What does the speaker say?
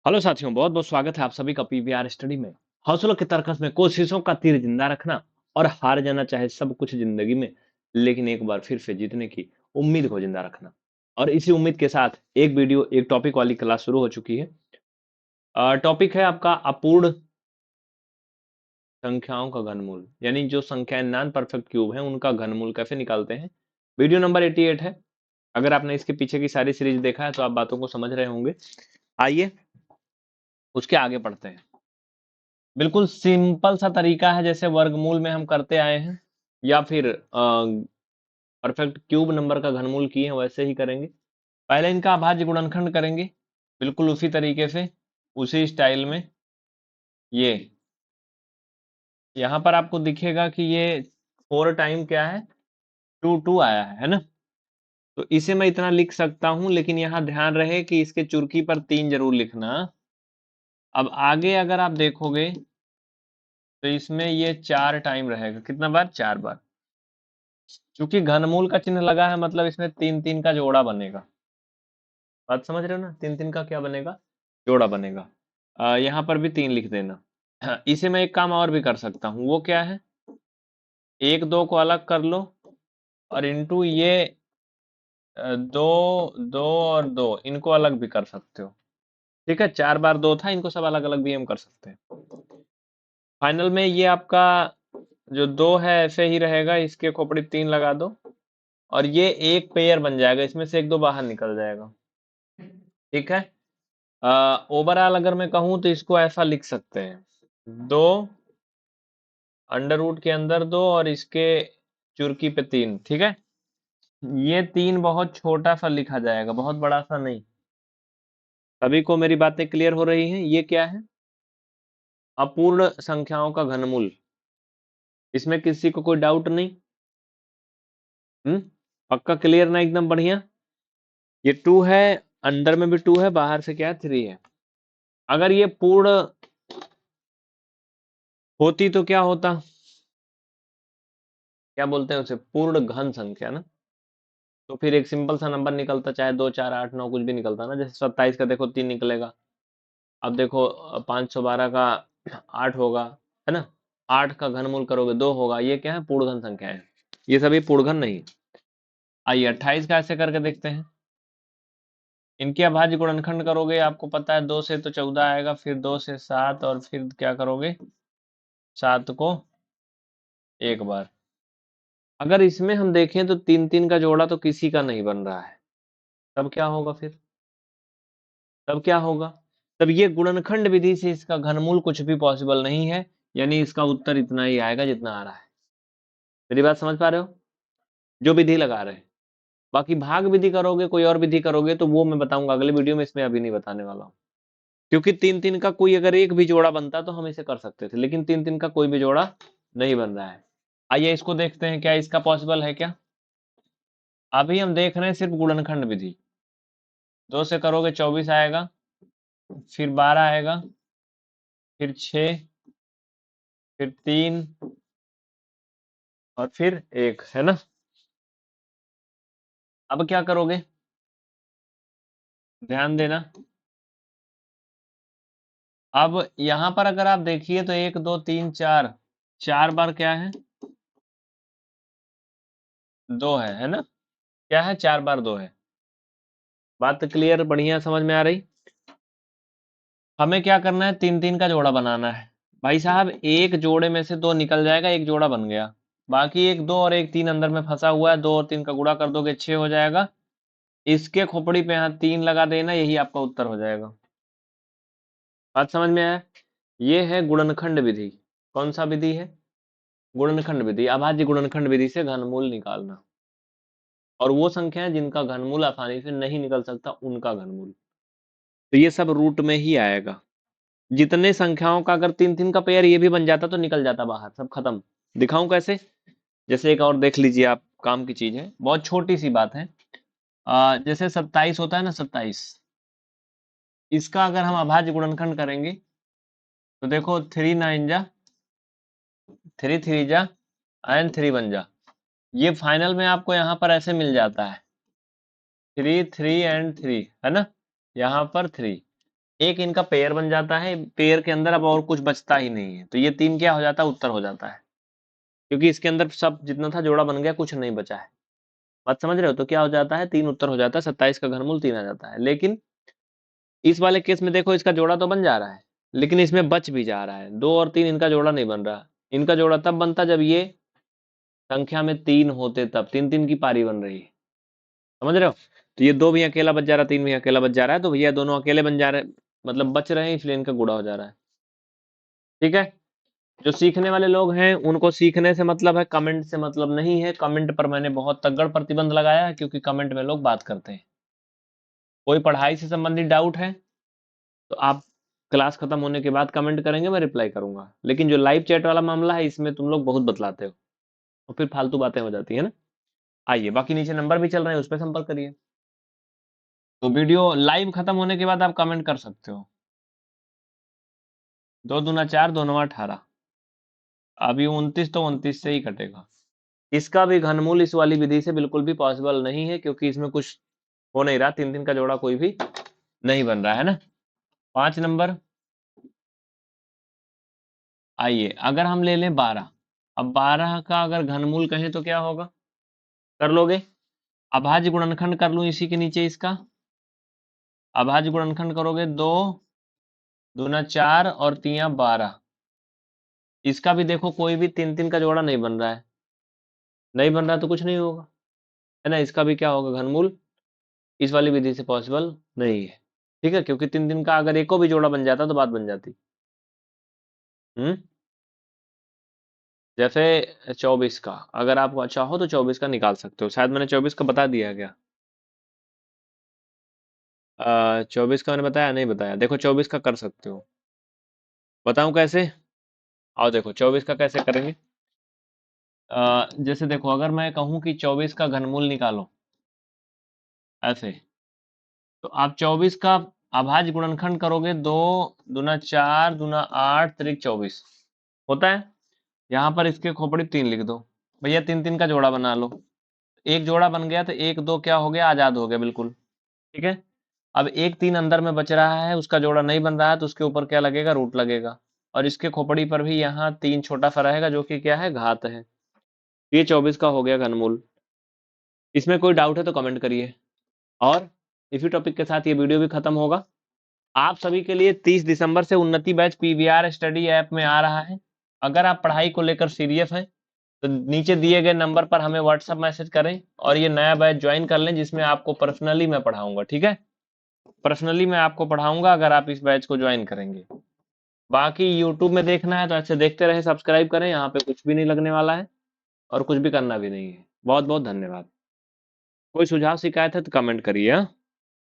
Hello साथियों, बहुत बहुत स्वागत है आप सभी का पीवीआर स्टडी में। हौसलों के तरकस में कोशिशों का तीर जिंदा रखना और हार जाना चाहे सब कुछ जिंदगी में, लेकिन एक बार फिर से जीतने की उम्मीद को जिंदा रखना। और इसी उम्मीद के साथ एक वीडियो एक टॉपिक वाली क्लास शुरू हो चुकी है। टॉपिक है आपका अपूर्ण संख्याओं का घनमूल, यानी जो संख्याएं नॉन परफेक्ट क्यूब है उनका घनमूल कैसे निकालते हैं। वीडियो नंबर 88 है। अगर आपने इसके पीछे की सारी सीरीज देखा है तो आप बातों को समझ रहे होंगे। आइए उसके आगे पढ़ते हैं। बिल्कुल सिंपल सा तरीका है, जैसे वर्गमूल में हम करते आए हैं या फिर परफेक्ट क्यूब नंबर का घनमूल किए हैं वैसे ही करेंगे। पहले इनका अभाज्य गुणनखंड करेंगे, बिल्कुल उसी तरीके से, उसी स्टाइल में। ये यहाँ पर आपको दिखेगा कि ये 4 टाइम क्या है, 2 आया है ना। तो इसे मैं इतना लिख सकता हूं, लेकिन यहाँ ध्यान रहे कि इसके चुरकी पर 3 जरूर लिखना। अब आगे अगर आप देखोगे तो इसमें ये 4 टाइम रहेगा। कितना बार? 4 बार। चूंकि घनमूल का चिन्ह लगा है, मतलब इसमें 3-3 का जोड़ा बनेगा। बात समझ रहे हो ना? 3-3 का क्या बनेगा? जोड़ा बनेगा। यहाँ पर भी 3 लिख देना। इसे मैं एक काम और भी कर सकता हूँ, वो क्या है, 1-2 को अलग कर लो और इंटू ये 2 और 2 इनको अलग भी कर सकते हो। ठीक है, 4 बार 2 था, इनको सब अलग अलग भी हम कर सकते हैं। फाइनल में ये आपका जो 2 है ऐसे ही रहेगा, इसके खोपड़ी 3 लगा दो और ये एक पेयर बन जाएगा, इसमें से 1-2 बाहर निकल जाएगा। ठीक है। ओवरऑल अगर मैं कहूं तो इसको ऐसा लिख सकते हैं, 2 अंडर रूट के अंदर 2 और इसके चुरकी पे 3। ठीक है। ये 3 बहुत छोटा सा लिखा जाएगा, बहुत बड़ा सा नहीं। सभी को मेरी बातें क्लियर हो रही हैं? ये क्या है? अपूर्ण संख्याओं का घनमूल। इसमें किसी को कोई डाउट नहीं? पक्का क्लियर ना? एकदम बढ़िया। ये 2 है, अंदर में भी 2 है, बाहर से क्या है, 3 है। अगर ये पूर्ण होती तो क्या होता? क्या बोलते हैं उसे? पूर्ण घन संख्या ना। तो फिर एक सिंपल सा नंबर निकलता, चाहे 2, 4, 8, 9 कुछ भी निकलता ना। जैसे 27 का देखो 3 निकलेगा। अब देखो 512 का 8 होगा, है ना। 8 का घनमूल करोगे 2 होगा। ये क्या है? पूर्ण घन संख्या है। ये सभी पूर्ण घन नहीं। आइए 28 का ऐसे करके देखते हैं। इनके अभाज्य गुणनखंड करोगे, आपको पता है 2 से तो 14 आएगा, फिर 2 से 7 और फिर क्या करोगे, 7 को एक बार। अगर इसमें हम देखें तो 3-3 का जोड़ा तो किसी का नहीं बन रहा है। तब क्या होगा फिर? तब क्या होगा? तब ये गुणनखंड विधि से इसका घनमूल कुछ भी पॉसिबल नहीं है, यानी इसका उत्तर इतना ही आएगा जितना आ रहा है। मेरी बात समझ पा रहे हो? जो विधि लगा रहे हैं। बाकी भाग विधि करोगे, कोई और विधि करोगे तो वो मैं बताऊंगा अगले वीडियो में, इसमें अभी नहीं बताने वाला हूँ। क्योंकि 3-3 का कोई अगर एक भी जोड़ा बनता तो हम इसे कर सकते थे, लेकिन 3-3 का कोई भी जोड़ा नहीं बन रहा है। आइए इसको देखते हैं, क्या इसका पॉसिबल है क्या। अभी हम देख रहे हैं सिर्फ गुणनखंड विधि। 2 से करोगे 24 आएगा, फिर 12 आएगा, फिर 6, फिर 3 और फिर 1, है ना। अब क्या करोगे, ध्यान देना। अब यहां पर अगर आप देखिए तो 1, 2, 3, 4, 4 बार क्या है, 2 है ना। क्या है? 4 बार 2 है। बात क्लियर? बढ़िया समझ में आ रही? हमें क्या करना है, 3-3 का जोड़ा बनाना है। भाई साहब एक जोड़े में से 2 निकल जाएगा, एक जोड़ा बन गया। बाकी 1, 2 और 1, 3 अंदर में फंसा हुआ है। 2 और 3 का गुणा कर दोगे 6 हो जाएगा। इसके खोपड़ी पे यहाँ 3 लगा देना, यही आपका उत्तर हो जाएगा। बात समझ में आया? ये है गुणनखंड विधि। कौन सा विधि है? गुणनखंड विधि। अभाज्य गुणनखंड विधि से घनमूल निकालना। और वो संख्याएं जिनका घनमूल आसानी से नहीं निकल सकता, उनका घनमूल। तो ये सब रूट में ही आएगा। जितने संख्याओं का अगर 3-3 का पेयर ये भी बन जाता तो निकल जाता बाहर, सब खत्म। दिखाऊं कैसे? जैसे एक और देख लीजिए आप, काम की चीज है, बहुत छोटी सी बात है। जैसे 27 होता है ना, 27, इसका अगर हम अभाज्य गुणनखंड करेंगे तो देखो 3 9 जा 3 3 जा एंड 3 बन जा। ये फाइनल में आपको यहाँ पर ऐसे मिल जाता है, 3 3 एंड 3, है ना। यहाँ पर 3 एक इनका पेयर बन जाता है, पेयर के अंदर अब और कुछ बचता ही नहीं है, तो ये 3 क्या हो जाता है, उत्तर हो जाता है, क्योंकि इसके अंदर सब जितना था जोड़ा बन गया, कुछ नहीं बचा है। बात समझ रहे हो? तो क्या हो जाता है, 3 उत्तर हो जाता है, 27 का घनमूल 3 आ जाता है। लेकिन इस वाले केस में देखो, इसका जोड़ा तो बन जा रहा है, लेकिन इसमें बच भी जा रहा है। 2 और 3 इनका जोड़ा नहीं बन रहा। इनका जोड़ा तब बनता जब ये संख्या में 3 होते, तब 3-3 की पारी बन रही है। समझ रहे हो? तो ये 2 भी अकेला बच जा रहा है, 3 भी अकेला बच जा रहा है, तो भैया दोनों अकेले बन जा रहे हैं, मतलब बच रहे हैं, इसलिए इनका गुणा हो जा रहा है। ठीक है? जो सीखने वाले लोग हैं, उनको सीखने से मतलब है, कमेंट से मतलब नहीं है। कमेंट पर मैंने बहुत तगड़ प्रतिबंध लगाया है, क्योंकि कमेंट में लोग बात करते हैं। कोई पढ़ाई से संबंधित डाउट है तो आप क्लास खत्म होने के बाद कमेंट करेंगे, मैं रिप्लाई करूंगा। लेकिन जो लाइव चैट वाला मामला है, इसमें तुम लोग बहुत बतलाते हो, और फिर फालतू बातें हो जाती है ना। आइए, बाकी नीचे नंबर भी चल रहे हैं, उस पर संपर्क करिए। तो वीडियो लाइव खत्म होने के बाद आप कमेंट कर सकते हो। 2 दूना 4, 2 नवा 18। अब ये 29 तो 29 से ही कटेगा। इसका भी घनमूल इस वाली विधि से बिल्कुल भी पॉसिबल नहीं है, क्योंकि इसमें कुछ हो नहीं रहा, 3-3 का जोड़ा कोई भी नहीं बन रहा है ना। 5 नंबर, आइए अगर हम ले लें 12। अब 12 का अगर घनमूल कहें तो क्या होगा, कर लोगे? अभाज्य गुणनखंड कर लूं इसी के नीचे इसका। अभाज्य गुणनखंड करोगे, 2 दूना 4 और 3 12। इसका भी देखो, कोई भी 3-3 का जोड़ा नहीं बन रहा है, नहीं बन रहा तो कुछ नहीं होगा, है ना। इसका भी क्या होगा, घनमूल इस वाली विधि से पॉसिबल नहीं है। ठीक है, क्योंकि 3-3 का अगर एको भी जोड़ा बन जाता तो बात बन जाती। हम्म जैसे 24 का, अगर आप चाहो तो 24 का निकाल सकते हो। शायद मैंने 24 का बता दिया क्या? 24 का मैंने बताया नहीं बताया? देखो 24 का कर सकते हो। बताऊं कैसे? आओ देखो 24 का कैसे करेंगे। जैसे देखो, अगर मैं कहूं कि 24 का घनमूल निकालो, ऐसे, तो आप 24 का अभाज्य गुणनखंड करोगे, 2 दूना 4 दूना 8 त्रिक 24 होता है। यहाँ पर इसके खोपड़ी 3 लिख दो, भैया 3-3 का जोड़ा बना लो। एक जोड़ा बन गया तो 1-2 क्या हो गया, आजाद हो गया बिल्कुल। ठीक है। अब 1-3 अंदर में बच रहा है, उसका जोड़ा नहीं बन रहा है, तो उसके ऊपर क्या लगेगा, रूट लगेगा। और इसके खोपड़ी पर भी यहाँ 3 छोटा सा रहेगा, जो कि क्या है, घात है। ये 24 का हो गया घनमूल। इसमें कोई डाउट है तो कमेंट करिए। और इसी टॉपिक के साथ ये वीडियो भी खत्म होगा। आप सभी के लिए 30 दिसंबर से उन्नति बैच पीवीआर स्टडी ऐप में आ रहा है। अगर आप पढ़ाई को लेकर सीरियस हैं तो नीचे दिए गए नंबर पर हमें व्हाट्सएप मैसेज करें और ये नया बैच ज्वाइन कर लें, जिसमें आपको पर्सनली मैं पढ़ाऊंगा। ठीक है, पर्सनली मैं आपको पढ़ाऊंगा अगर आप इस बैच को ज्वाइन करेंगे। बाकी यूट्यूब में देखना है तो ऐसे देखते रहे, सब्सक्राइब करें, यहाँ पे कुछ भी नहीं लगने वाला है और कुछ भी करना भी नहीं है। बहुत बहुत धन्यवाद। कोई सुझाव शिकायत है तो कमेंट करिए। हाँ?